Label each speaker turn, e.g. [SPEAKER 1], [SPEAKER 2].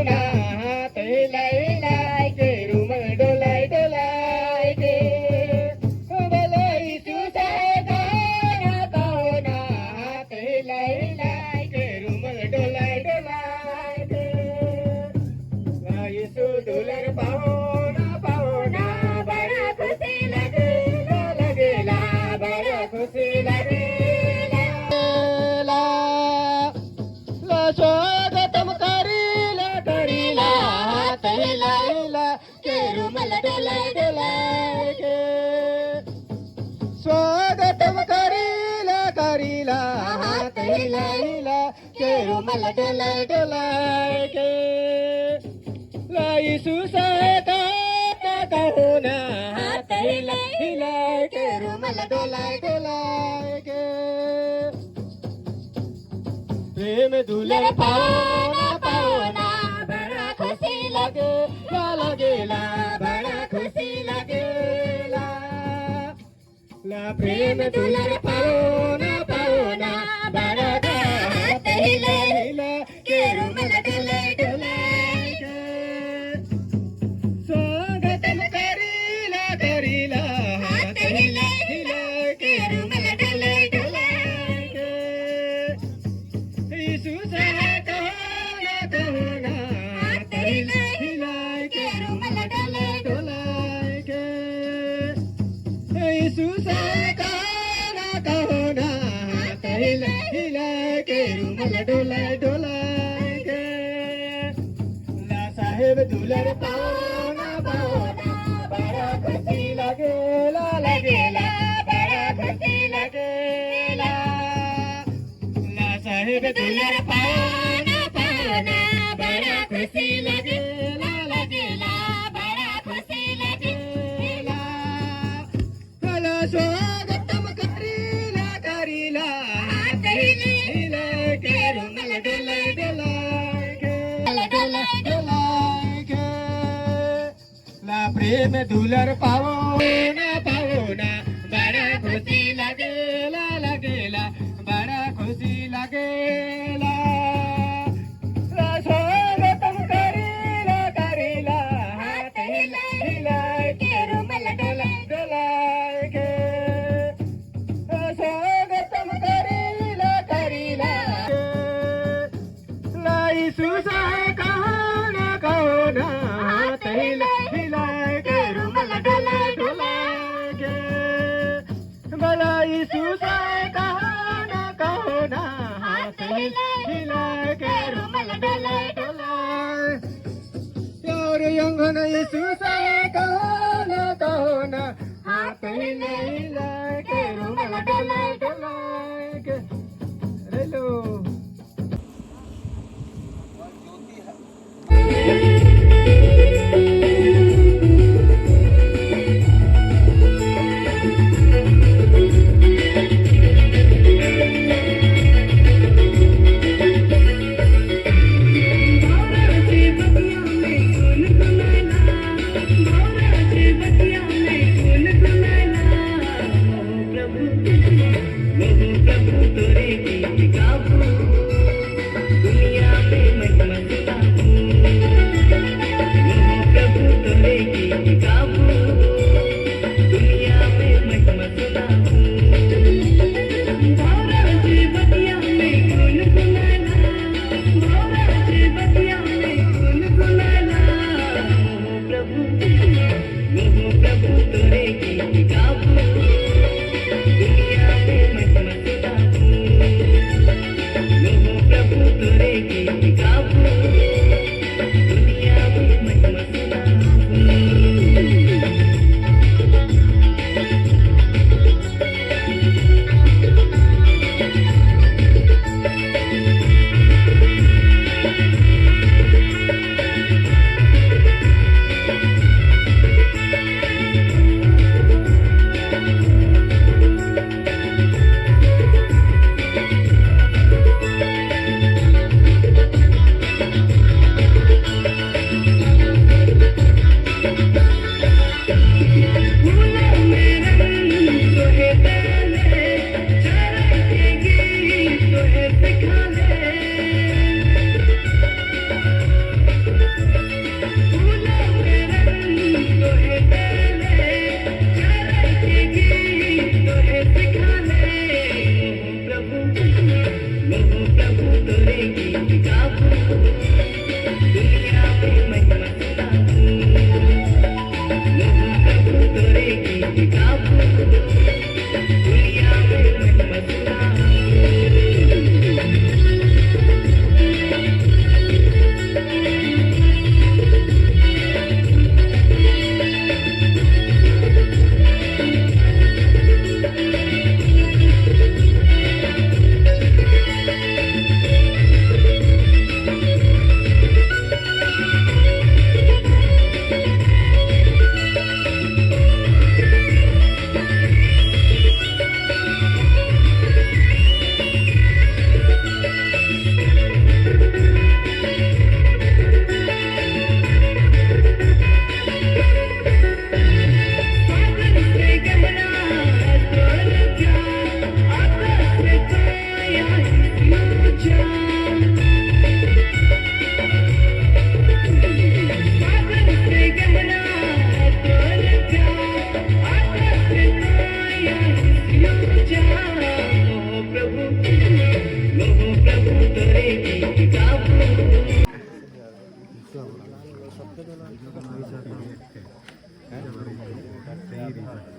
[SPEAKER 1] ना हाथ हिलाय हिलाय के रुमाल डोलाय डोलाय के भलाई सुसादा कहो ना हाथ हिलाय हिलाय के रुमाल डोलाय डोलाय के यीशु दुलर पाओ ना बड़ा खुशी लगेला लगेला बड़ा खुशी लगेला ला स्वागतम करीला करीला हाथ हिलायला के रुमाल डोलाय डोलाय के स्वागतम करीला करीला हाथ हिलायला के रुमाल डोलाय डोलाय के ला यीशु सहता कहो ना हाथ हिलाय हिलाय के रुमाल डोलाय डोलाय के प्रेम दुलर पाओ ना बड़ा खुशी लगेला बड़ा खुशी लगेला ला प्रेम दुलर पाओ ना बड़ा हाथ हिलाय हिलाय के रुमाल डोलाय डोलाय के स्वागतम करीला करीला हाथ हिलाय हिलाय के रुमाल डोलाय डोलाय के यीशु सहता कहो ना हाथ हिलाय हिलाय के रुमाल डोलाय डोलाय के यीशु सहता कहो ना हाथ हिलाय हिलाय के रुमाल डोलाय डोलाय के ला साहेब दुलर पाओ ना बड़ा खुशी लगेला लगेला बड़ा खुशी लगेला ला साहेब दुलर पाओ ना बड़ा खुशी लगेला लगेला बड़ा खुशी लगेला हला स्वागतम करीला करीला हाथ हिलाय के रुमाल डोलाय डोलाय के डोलाय डोलाय के ला प्रेम दुलर पाओ ना बड़ा खुशी लगेला लगेला बड़ा खुशी लगेला ला स्वागतम करीला करीला हाथ हिलाय हिलाय के रुमाल डोलाय डोलाय के स्वागतम करीला करीला ला यीशु कहो ना हाथ हिलाय हिलाय के रुमाल डोलाय डोलाय के भला यीशु कहो ना हाथ हिलाय हिलाय के रुमाल डोलाय डोलाय और यंगन यीशु कहो ना हाथ हिलाय हिलाय के रुमाल डोलाय डोलाय के हेलो हिरीचं